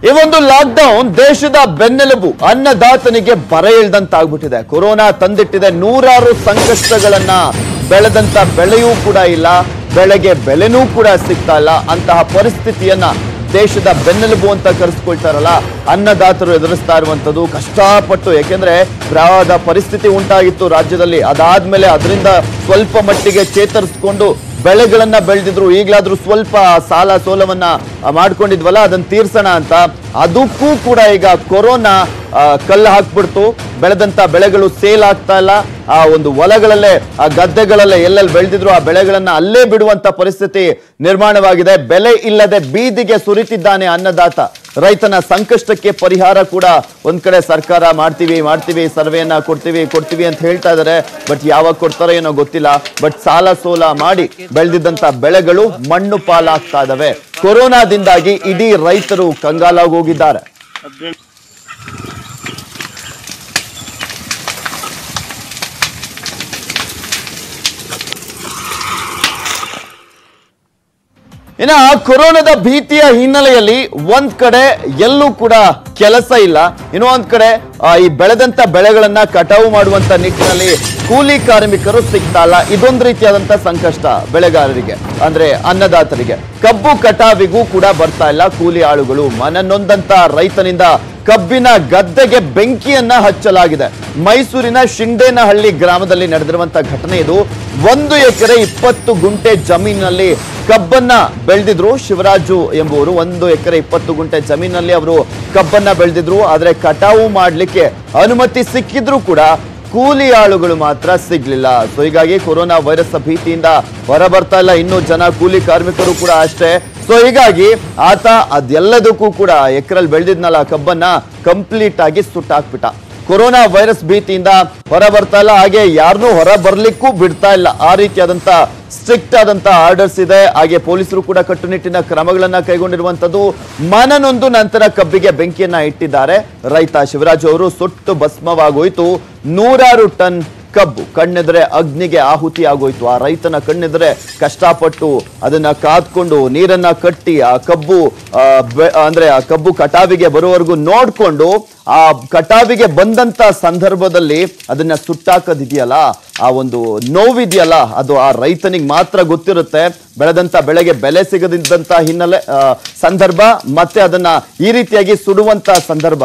ಈ ಒಂದು ಲಾಕ್ಡೌನ್ ದೇಶದ ಬೆನ್ನೆಲುಬು, ಅನ್ನದಾತನಿಗೆ ಬರ ಇಳ್ದಂತಾಗ್ಬಿಟ್ಟಿದೆ. ಕೊರೋನಾ ತಂದಿಟ್ಟಿದೆ ನೂರಾರು ಸಂಕಷ್ಟಗಳನ್ನ. ಬೆಳೆದಂತ ಬೆಳೆಯೂ ಕೂಡ ಇಲ್ಲ, ಬೆಳೆಗೆ ಬೆಲೆನೂ ಕೂಡ ಸಿಗ್ತಾ ಇಲ್ಲ. ಅಂತಹ ಪರಿಸ್ಥಿತಿಯನ್ನ ದೇಶದ ಬೆನ್ನೆಲುಬು ಅಂತ ಕರೆಸ್ಕೊಳ್ತಾರಲ್ಲ ಅನ್ನದಾತರು ಎದುರಿಸ್ತಾ ಇರುವಂತದ್ದು ಕಷ್ಟಪಟ್ಟು. ಯಾಕೆಂದ್ರೆ ಪ್ರವಾಹದ ಪರಿಸ್ಥಿತಿ ಉಂಟಾಗಿತ್ತು ರಾಜ್ಯದಲ್ಲಿ. ಅದಾದ್ಮೇಲೆ ಅದರಿಂದ ಸ್ವಲ್ಪ ಮಟ್ಟಿಗೆ ಚೇತರಿಸಿಕೊಂಡು ಬೆಳೆಗಳನ್ನ ಬೆಳೆದಿದ್ರು. ಈಗಲಾದ್ರೂ ಸ್ವಲ್ಪ ಸಾಲ ಸೋಲವನ್ನ ಮಾಡ್ಕೊಂಡಿದ್ವಲ್ಲ, ಅದನ್ನ ತೀರ್ಸೋಣ ಅಂತ. ಅದಕ್ಕೂ ಕೂಡ ಈಗ ಕೊರೋನಾ ಕಲ್ಲು ಹಾಕ್ಬಿಡ್ತು. ಬೆಳೆದಂತ ಬೆಳೆಗಳು ಸೇಲ್ ಆಗ್ತಾ ಇಲ್ಲ. ಆ ಒಂದು ಹೊಲಗಳಲ್ಲೇ, ಆ ಗದ್ದೆಗಳಲ್ಲೇ ಎಲ್ಲೆಲ್ಲಿ ಬೆಳೆದಿದ್ರು ಆ ಬೆಳೆಗಳನ್ನ ಅಲ್ಲೇ ಬಿಡುವಂತ ಪರಿಸ್ಥಿತಿ ನಿರ್ಮಾಣವಾಗಿದೆ. ಬೆಲೆ ಇಲ್ಲದೆ ಬೀದಿಗೆ ಸುರಿತಿದ್ದಾನೆ ಅನ್ನದಾತ. ರೈತನ ಸಂಕಷ್ಟಕ್ಕೆ ಪರಿಹಾರ ಕೂಡ ಒಂದ್ ಕಡೆ ಸರ್ಕಾರ ಮಾಡ್ತೀವಿ ಸರ್ವೆಯನ್ನ ಕೊಡ್ತೀವಿ ಅಂತ ಹೇಳ್ತಾ ಇದ್ದಾರೆ. ಬಟ್ ಯಾವಾಗ ಕೊಡ್ತಾರೋ ಏನೋ ಗೊತ್ತಿಲ್ಲ. ಬಟ್ ಸಾಲ ಸೋಲ ಮಾಡಿ ಬೆಳೆದಿದ್ದಂತ ಬೆಳೆಗಳು ಮಣ್ಣು ಪಾಲಾಗ್ತಾ ಇದಾವೆ. ಕೊರೋನಾದಿಂದಾಗಿ ಇಡೀ ರೈತರು ಕಂಗಾಲಾಗೋಗಿದ್ದಾರೆ. ಇನ್ನ ಕೊರೋನಾದ ಭೀತಿಯ ಹಿನ್ನೆಲೆಯಲ್ಲಿ ಒಂದ್ ಕಡೆ ಎಲ್ಲೂ ಕೂಡ ಕೆಲಸ ಇಲ್ಲ, ಇನ್ನೊಂದ್ ಕಡೆ ಈ ಬೆಳೆದಂತ ಬೆಳೆಗಳನ್ನ ಕಟಾವು ಮಾಡುವಂತ ನಿಟ್ಟಿನಲ್ಲಿ ಕೂಲಿ ಕಾರ್ಮಿಕರು ಸಿಗ್ತಾ ಇಲ್ಲ. ಇದೊಂದು ರೀತಿಯಾದಂತ ಸಂಕಷ್ಟ ಬೆಳೆಗಾರರಿಗೆ, ಅಂದ್ರೆ ಅನ್ನದಾತರಿಗೆ. ಕಬ್ಬು ಕಟಾವಿಗೂ ಕೂಡ ಬರ್ತಾ ಇಲ್ಲ ಕೂಲಿ ಆಳುಗಳು. ಮನನೊಂದಂತ ರೈತನಿಂದ ಕಬ್ಬಿನ ಗದ್ದೆಗೆ ಬೆಂಕಿಯನ್ನ ಹಚ್ಚಲಾಗಿದೆ. ಮೈಸೂರಿನ ಶಿಂಗೇನಹಳ್ಳಿ ಗ್ರಾಮದಲ್ಲಿ ನಡೆದಿರುವಂತಹ ಘಟನೆ ಇದು. 1 ಎಕರೆ 20 ಗುಂಟೆ ಜಮೀನಿನಲ್ಲಿ ಕಬ್ಬನ್ನ ಬೆಳೆದಿದ್ರು ಶಿವರಾಜು ಎಂಬುವರು. 1 ಎಕರೆ 20 ಗುಂಟೆ ಜಮೀನಲ್ಲಿ ಅವರು ಕಬ್ಬನ್ನ ಬೆಳೆದಿದ್ರು. ಆದ್ರೆ ಕಟಾವು ಮಾಡ್ಲಿಕ್ಕೆ ಅನುಮತಿ ಸಿಕ್ಕಿದ್ರು ಕೂಡ ಕೂಲಿ ಆಳುಗಳು ಮಾತ್ರ ಸಿಗ್ಲಿಲ್ಲ. ಸೊ ಹೀಗಾಗಿ ಕೊರೋನಾ ವೈರಸ್ ಭೀತಿಯಿಂದ ಹೊರ ಬರ್ತಾ ಇಲ್ಲ ಇನ್ನು ಜನ. ಕೂಲಿ ಕಾರ್ಮಿಕರು ಕೂಡ ಅಷ್ಟೇ. ಸೊ ಹೀಗಾಗಿ ಆತ ಅದೆಲ್ಲದಕ್ಕೂ ಕೂಡ ಎಕರೆಲ್ಲಿ ಬೆಳೆದಿದ್ನಲ್ಲ ಕಬ್ಬನ್ನ ಕಂಪ್ಲೀಟ್ ಆಗಿ ಸುಟ್ಟಾಕ್ಬಿಟ್ಟ. ಕೊರೋನಾ ವೈರಸ್ ಭೀತಿಯಿಂದ ಹೊರ ಬರ್ತಾ ಇಲ್ಲ, ಹಾಗೆ ಯಾರನ್ನೂ ಹೊರ ಬರ್ಲಿಕ್ಕೂ ಬಿಡ್ತಾ ಇಲ್ಲ. ಆ ರೀತಿಯಾದಂತ ಸ್ಟ್ರಿಕ್ಟ್ ಆದಂತ ಆರ್ಡರ್ಸ್ ಇದೆ. ಹಾಗೆ ಪೊಲೀಸರು ಕೂಡ ಕಟ್ಟುನಿಟ್ಟಿನ ಕ್ರಮಗಳನ್ನ ಕೈಗೊಂಡಿರುವಂತದ್ದು. ಮನನೊಂದು ನಂತರ ಕಬ್ಬಿಗೆ ಬೆಂಕಿಯನ್ನ ಇಟ್ಟಿದ್ದಾರೆ ರೈತ ಶಿವರಾಜು ಅವರು. ಸುಟ್ಟು ಭಸ್ಮವಾಗೋಯ್ತು 100 ಟನ್ ಕಬ್ಬು. ಕಣ್ಣೆದ್ರೆ ಅಗ್ನಿಗೆ ಆಹುತಿ ಆಗೋಯ್ತು. ಆ ರೈತನ ಕಣ್ಣೆದ್ರೆ ಕಷ್ಟಪಟ್ಟು ಅದನ್ನ ಕಾದ್ಕೊಂಡು ನೀರನ್ನ ಕಟ್ಟಿ ಆ ಕಬ್ಬು ಅಂದ್ರೆ ಆ ಕಬ್ಬು ಕಟಾವಿಗೆ ಬರುವವರೆಗೂ ನೋಡ್ಕೊಂಡು ಆ ಕಟಾವಿಗೆ ಬಂದಂತ ಸಂದರ್ಭದಲ್ಲಿ ಅದನ್ನ ಸುಟ್ಟಾಕದಿದೆಯಲ್ಲ, ಆ ಒಂದು ನೋವಿದೆಯಲ್ಲ, ಅದು ಆ ರೈತನಿಗೆ ಮಾತ್ರ ಗೊತ್ತಿರುತ್ತೆ. ಬೆಳೆದಂತ ಬೆಳೆಗೆ ಬೆಲೆ ಸಿಗದಿದ್ದಂತ ಹಿನ್ನೆಲೆ ಸಂದರ್ಭ, ಮತ್ತೆ ಅದನ್ನ ಈ ರೀತಿಯಾಗಿ ಸುಡುವಂತ ಸಂದರ್ಭ.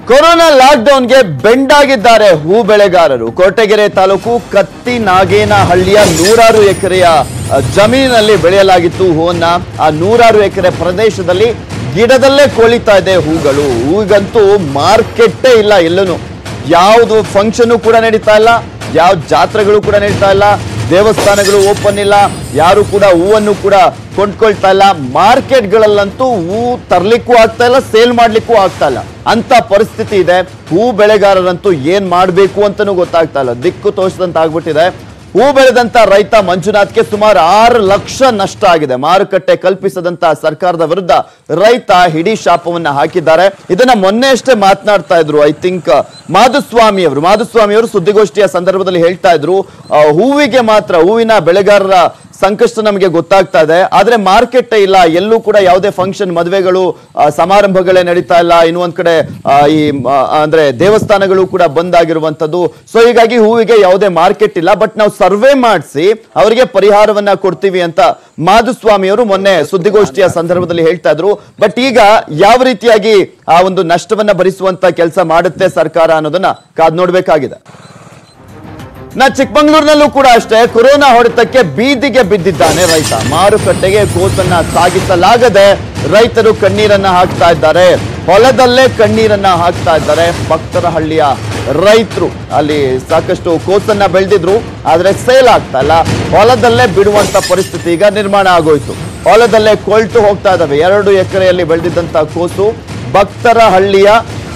ಕೊರೋನಾ ಲಾಕ್ಡೌನ್ಗೆ ಬೆಂಡಾಗಿದ್ದಾರೆ ಹೂ ಬೆಳೆಗಾರರು. ಕೊರಟಗೆರೆ ತಾಲೂಕು ಕತ್ತಿ ನಾಗೇನಹಳ್ಳಿಯ 100 ಎಕರೆಯ ಜಮೀನಿನಲ್ಲಿ ಬೆಳೆಯಲಾಗಿತ್ತು ಹೂವನ್ನ. ಆ 100 ಎಕರೆ ಪ್ರದೇಶದಲ್ಲಿ ಗಿಡದಲ್ಲೇ ಕೊಳಿತಾ ಇದೆ ಹೂಗಳು. ಹೂಗಂತೂ ಮಾರ್ಕೆಟ್ಟೇ ಇಲ್ಲ ಎಲ್ಲೂ. ಯಾವುದು ಫಂಕ್ಷನ್ ಕೂಡ ನಡೀತಾ ಇಲ್ಲ, ಯಾವ ಜಾತ್ರೆಗಳು ಕೂಡ ನಡೀತಾ ಇಲ್ಲ, ದೇವಸ್ಥಾನಗಳು ಓಪನ್ ಇಲ್ಲ, ಯಾರು ಕೂಡ ಹೂವನ್ನು ಕೂಡ ಕೊಂಡ್ಕೊಳ್ತಾ ಇಲ್ಲ. ಮಾರ್ಕೆಟ್ಗಳಲ್ಲಂತೂ ಹೂ ತರ್ಲಿಕ್ಕೂ ಆಗ್ತಾ ಇಲ್ಲ, ಸೇಲ್ ಮಾಡ್ಲಿಕ್ಕೂ ಆಗ್ತಾ ಇಲ್ಲ. ಅಂತ ಪರಿಸ್ಥಿತಿ ಇದೆ. ಹೂ ಬೆಳೆಗಾರರಂತೂ ಏನ್ ಮಾಡ್ಬೇಕು ಅಂತಾನೂ ಗೊತ್ತಾಗ್ತಾ ಇಲ್ಲ, ದಿಕ್ಕು ತೋರಿಸಿದಂತ ಆಗ್ಬಿಟ್ಟಿದೆ. ಹೂ ಬೆಳೆದಂತ ರೈತ ಮಂಜುನಾಥ್ಗೆ ಸುಮಾರು 6 ಲಕ್ಷ ನಷ್ಟ ಆಗಿದೆ. ಮಾರುಕಟ್ಟೆ ಕಲ್ಪಿಸದಂತ ಸರ್ಕಾರದ ವಿರುದ್ಧ ರೈತ ಹಿಡಿ ಶಾಪವನ್ನ ಹಾಕಿದ್ದಾರೆ. ಇದನ್ನ ಮೊನ್ನೆ ಅಷ್ಟೇ ಮಾತನಾಡ್ತಾ ಇದ್ರು, ಐ ಥಿಂಕ್ ಮಾಧುಸ್ವಾಮಿ ಅವರು ಸುದ್ದಿಗೋಷ್ಠಿಯ ಸಂದರ್ಭದಲ್ಲಿ ಹೇಳ್ತಾ ಇದ್ರು, ಹೂವಿಗೆ ಮಾತ್ರ, ಹೂವಿನ ಬೆಳೆಗಾರರ ಸಂಕಷ್ಟ ನಮಗೆ ಗೊತ್ತಾಗ್ತಾ ಇದೆ, ಆದ್ರೆ ಮಾರ್ಕೆಟ್ ಇಲ್ಲ. ಎಲ್ಲೂ ಕೂಡ ಯಾವುದೇ ಫಂಕ್ಷನ್, ಮದುವೆಗಳು, ಸಮಾರಂಭಗಳೇ ನಡೀತಾ ಇಲ್ಲ. ಇನ್ನೊಂದ್ ಕಡೆ ಅಂದ್ರೆ ದೇವಸ್ಥಾನಗಳು ಕೂಡ ಬಂದ್ ಆಗಿರುವಂತದ್ದು. ಸೊ ಹೀಗಾಗಿ ಹೂವಿಗೆ ಯಾವುದೇ ಮಾರ್ಕೆಟ್ ಇಲ್ಲ. ಬಟ್ ನಾವು ಸರ್ವೆ ಮಾಡಿಸಿ ಅವರಿಗೆ ಪರಿಹಾರವನ್ನ ಕೊಡ್ತೀವಿ ಅಂತ ಮಾಧುಸ್ವಾಮಿ ಅವರು ಮೊನ್ನೆ ಸುದ್ದಿಗೋಷ್ಠಿಯ ಸಂದರ್ಭದಲ್ಲಿ ಹೇಳ್ತಾ ಇದ್ರು. ಬಟ್ ಈಗ ಯಾವ ರೀತಿಯಾಗಿ ಆ ಒಂದು ನಷ್ಟವನ್ನ ಭರಿಸುವಂತ ಕೆಲಸ ಮಾಡುತ್ತೆ ಸರ್ಕಾರ ಅನ್ನೋದನ್ನ ಕಾದ್ ನೋಡ್ಬೇಕಾಗಿದೆ. ಚಿಕ್ಕಮಗಳೂರಿನಲ್ಲೂ ಕೂಡ ಅಷ್ಟೇ ಕೊರೋನಾ ಹೊಡೆತಕ್ಕೆ ಬೀದಿಗೆ ಬಿದ್ದಿದ್ದಾನೆ ರೈತ. ಮಾರುಕಟ್ಟೆಗೆ ಕೋಸನ್ನ ಸಾಗಿಸಲಾಗದೆ ರೈತರು ಕಣ್ಣೀರನ್ನ ಹಾಕ್ತಾ ಇದ್ದಾರೆ. ಹೊಲದಲ್ಲೇ ಕಣ್ಣೀರನ್ನ ಹಾಕ್ತಾ ಇದ್ದಾರೆ ಭಕ್ತರಹಳ್ಳಿಯ ರೈತರು. ಅಲ್ಲಿ ಸಾಕಷ್ಟು ಕೋಸನ್ನ ಬೆಳೆದಿದ್ರು, ಆದ್ರೆ ಸೇಲ್ ಆಗ್ತಾ ಇಲ್ಲ. ಹೊಲದಲ್ಲೇ ಬಿಡುವಂತ ಪರಿಸ್ಥಿತಿ ಈಗ ನಿರ್ಮಾಣ ಆಗೋಯ್ತು. ಹೊಲದಲ್ಲೇ ಕೊಳ್ತು ಹೋಗ್ತಾ ಇದಾವೆ. 2 ಎಕರೆಯಲ್ಲಿ ಬೆಳೆದಿದ್ದಂತ ಕೋಸು ಭಕ್ತರಹಳ್ಳಿಯ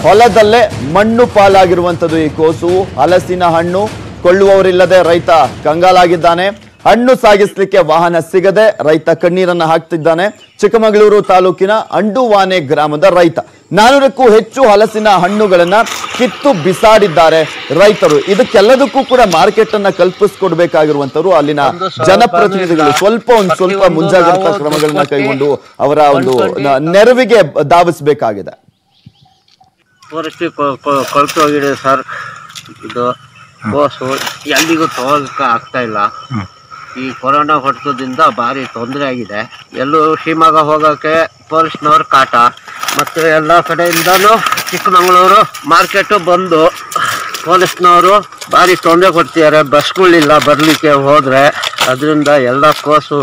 ಹೊಲದಲ್ಲೇ ಮಣ್ಣು ಪಾಲಾಗಿರುವಂತದ್ದು. ಈ ಕೋಸು ಹಲಸಿನ ಹಣ್ಣು ಕೊಳ್ಳುವವರಿಲ್ಲದೆ ರೈತ ಕಂಗಾಲಾಗಿದ್ದಾನೆ. ಹಣ್ಣು ಸಾಗಿಸ್ಲಿಕ್ಕೆ ವಾಹನ ಸಿಗದೆ ರೈತ ಕಣ್ಣೀರನ್ನ ಹಾಕ್ತಿದ್ದಾನೆ. ಚಿಕ್ಕಮಗಳೂರು ತಾಲೂಕಿನ ಅಂಡುವಾನೆ ಗ್ರಾಮದ ರೈತ 400ಕ್ಕೂ ಹೆಚ್ಚು ಹಲಸಿನ ಹಣ್ಣುಗಳನ್ನ ಕಿತ್ತು ಬಿಸಾಡಿದ್ದಾರೆ ರೈತರು. ಇದಕ್ಕೆಲ್ಲದಕ್ಕೂ ಕೂಡ ಮಾರ್ಕೆಟ್ ಅನ್ನ ಕಲ್ಪಿಸ್ಕೊಡ್ಬೇಕಾಗಿರುವಂತವ್ರು ಅಲ್ಲಿನ ಜನಪ್ರತಿನಿಧಿಗಳು ಸ್ವಲ್ಪ ಮುಂಜಾಗ್ರತಾ ಕ್ರಮಗಳನ್ನ ಕೈಗೊಂಡು ಅವರ ಒಂದು ನೆರವಿಗೆ ಧಾವಿಸಬೇಕಾಗಿದೆ. ಕೊಳ್ತೋಗಿದೆ ಸರ್, ಇದು ಕೋಸು ಎಲ್ಲಿಗೂ ತಗೋಲಿಕ್ಕೆ ಆಗ್ತಾ ಇಲ್ಲ. ಈ ಕೊರೋನಾ ಹೊಡೆತದಿಂದ ಭಾರಿ ತೊಂದರೆ ಆಗಿದೆ. ಎಲ್ಲೂ ಶಿವಮೊಗ್ಗ ಹೋಗೋಕ್ಕೆ ಪೊಲೀಸ್ನವ್ರ ಕಾಟ, ಮತ್ತು ಎಲ್ಲ ಕಡೆಯಿಂದಲೂ ಚಿಕ್ಕಮಗಳೂರು ಮಾರ್ಕೆಟು ಬಂದು ಪೊಲೀಸ್ನವರು ಭಾರಿ ತೊಂದರೆ ಕೊಡ್ತಿದ್ದಾರೆ. ಬಸ್ಗಳಿಲ್ಲ ಬರಲಿಕ್ಕೆ ಹೋದರೆ. ಅದರಿಂದ ಎಲ್ಲ ಕೋಸು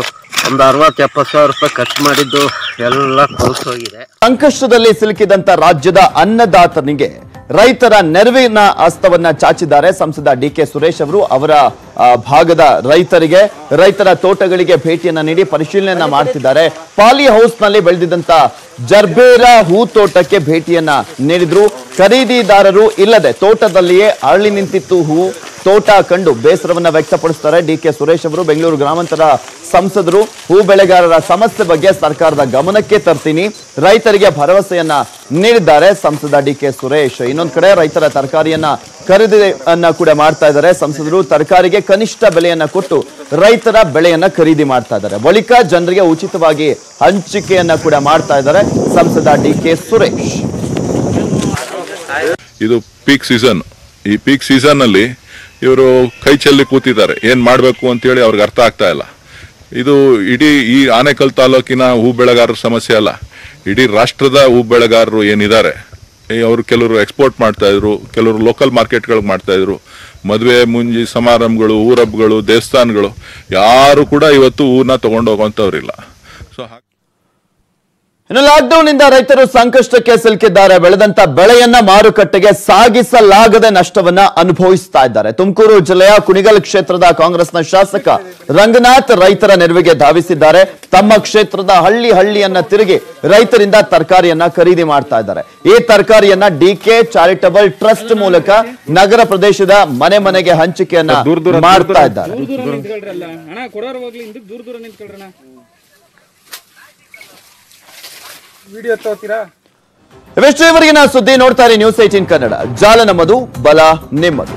ಒಂದು 60-70 ಸಾವಿರ ರೂಪಾಯಿ ಖರ್ಚು ಮಾಡಿದ್ದು ಎಲ್ಲ ಕೊಳ್ತೋಗಿದೆ. ಸಂಕಷ್ಟದಲ್ಲಿ ಸಿಲುಕಿದಂತ ರಾಜ್ಯದ ಅನ್ನದಾತನಿಗೆ ರೈತರ ನೆರವಿನ ಹಸ್ತವನ್ನ ಚಾಚಿದ್ದಾರೆ ಸಂಸದ ಡಿ.ಕೆ. ಸುರೇಶ್ ಅವರು. ಅವರ ಭಾಗದ ರೈತರ ತೋಟಗಳಿಗೆ ಭೇಟಿಯನ್ನ ನೀಡಿ ಪರಿಶೀಲನೆಯನ್ನ ಮಾಡ್ತಿದ್ದಾರೆ. ಪಾಲಿ ಹೌಸ್ ನಲ್ಲಿ ಬೆಳೆದಿದ್ದಂತ ಜರ್ಬೇರಾ ಹೂ ತೋಟಕ್ಕೆ ಭೇಟಿಯನ್ನ ನೀಡಿದ್ರು. ಖರೀದಿದಾರರು ಇಲ್ಲದೆ ತೋಟದಲ್ಲಿಯೇ ಅರಳಿ ನಿಂತಿತ್ತು ಹೂ. ತೋಟ ಕಂಡು ಬೇಸರವನ್ನ ವ್ಯಕ್ತಪಡಿಸ್ತಾರೆ ಡಿ.ಕೆ. ಸುರೇಶ್ ಅವರು. ಬೆಂಗಳೂರು ಗ್ರಾಮಾಂತರ ಸಂಸದರು ಹೂ ಬೆಳೆಗಾರರ ಸಮಸ್ಯೆ ಬಗ್ಗೆ ಸರ್ಕಾರದ ಗಮನಕ್ಕೆ ತರ್ತೀನಿ, ರೈತರಿಗೆ ಭರವಸೆಯನ್ನ ನೀಡಿದ್ದಾರೆ ಸಂಸದ ಡಿ.ಕೆ. ಸುರೇಶ್. ಇನ್ನೊಂದು ಕಡೆ ರೈತರ ತರಕಾರಿಯನ್ನ ಖರೀದಿಯನ್ನ ಕೂಡ ಮಾಡ್ತಾ ಇದ್ದಾರೆ ಸಂಸದರು. ತರಕಾರಿಗೆ ಕನಿಷ್ಠ ಬೆಲೆಯನ್ನ ಕೊಟ್ಟು ರೈತರ ಬೆಳೆಯನ್ನ ಖರೀದಿ ಮಾಡ್ತಾ ಇದ್ದಾರೆ. ಬಳಿಕ ಜನರಿಗೆ ಉಚಿತವಾಗಿ ಹಂಚಿಕೆಯನ್ನ ಕೂಡ ಮಾಡ್ತಾ ಇದ್ದಾರೆ ಸಂಸದ ಡಿ.ಕೆ. ಸುರೇಶ್. ಇದು ಪೀಕ್ ಸೀಸನ್. ಈ ಪೀಕ್ ಸೀಸನ್ ಅಲ್ಲಿ ಇವರು ಕೈ ಚೆಲ್ಲಿ ಕೂತಿದ್ದಾರೆ. ಏನ್ ಮಾಡ್ಬೇಕು ಅಂತ ಹೇಳಿ ಅವ್ರಿಗೆ ಅರ್ಥ ಆಗ್ತಾ ಇಲ್ಲ. ಇದು ಇಡೀ ಈ ಆನೇಕಲ್ ತಾಲೂಕಿನ ಹೂ ಬೆಳೆಗಾರರ ಸಮಸ್ಯೆ ಅಲ್ಲ, ಇಡೀ ರಾಷ್ಟ್ರದ ಹೂ ಬೆಳೆಗಾರರು ಏನಿದ್ದಾರೆ ಅವರು ಕೆಲವರು ಎಕ್ಸ್ಪೋರ್ಟ್ ಮಾಡ್ತಾ ಇದ್ರು, ಕೆಲವರು ಲೋಕಲ್ ಮಾರ್ಕೆಟ್ಗಳಿಗೆ ಮಾಡ್ತಾ ಇದ್ರು. ಮದುವೆ ಮುಂಜಿ ಸಮಾರಂಭಗಳು, ಊರಬ್ಬಗಳು, ದೇವಸ್ಥಾನಗಳು ಯಾರು ಕೂಡ ಇವತ್ತು ಹೂನ ತಗೊಂಡು ಹೋಗುವಂತವ್ರಿಲ್ಲ. ಸೊ ಇನ್ನು ಲಾಕ್ಡೌನ್ ಇಂದ ರೈತರು ಸಂಕಷ್ಟಕ್ಕೆ ಸಿಲುಕಿದ್ದಾರೆ. ಬೆಳೆದಂತ ಬೆಳೆಯನ್ನ ಮಾರುಕಟ್ಟೆಗೆ ಸಾಗಿಸಲಾಗದೆ ನಷ್ಟವನ್ನ ಅನುಭವಿಸ್ತಾ ಇದ್ದಾರೆ. ತುಮಕೂರು ಜಿಲ್ಲೆಯ ಕುಣಿಗಲ್ ಕ್ಷೇತ್ರದ ಕಾಂಗ್ರೆಸ್ನ ಶಾಸಕ ರಂಗನಾಥ್ ರೈತರ ನೆರವಿಗೆ ಧಾವಿಸಿದ್ದಾರೆ. ತಮ್ಮ ಕ್ಷೇತ್ರದ ಹಳ್ಳಿಯನ್ನ ತಿರುಗಿ ರೈತರಿಂದ ತರಕಾರಿಯನ್ನ ಖರೀದಿ ಮಾಡ್ತಾ ಇದ್ದಾರೆ. ಈ ತರಕಾರಿಯನ್ನ ಡಿ.ಕೆ. ಚಾರಿಟಬಲ್ ಟ್ರಸ್ಟ್ ಮೂಲಕ ನಗರ ಪ್ರದೇಶದ ಮನೆಗೆ ಹಂಚಿಕೆಯನ್ನ ಮಾಡ್ತಾ ಇದ್ದಾರೆ. ಇವೆಷ್ಟು ಇವರೆಗಿನ ಸುದ್ದಿ. ನೋಡ್ತಾ ಇರಿ ನ್ಯೂಸ್ 18 ಕನ್ನಡ. ಜಾಲ ನಮ್ಮದು, ಬಲ ನಿಮ್ಮದು.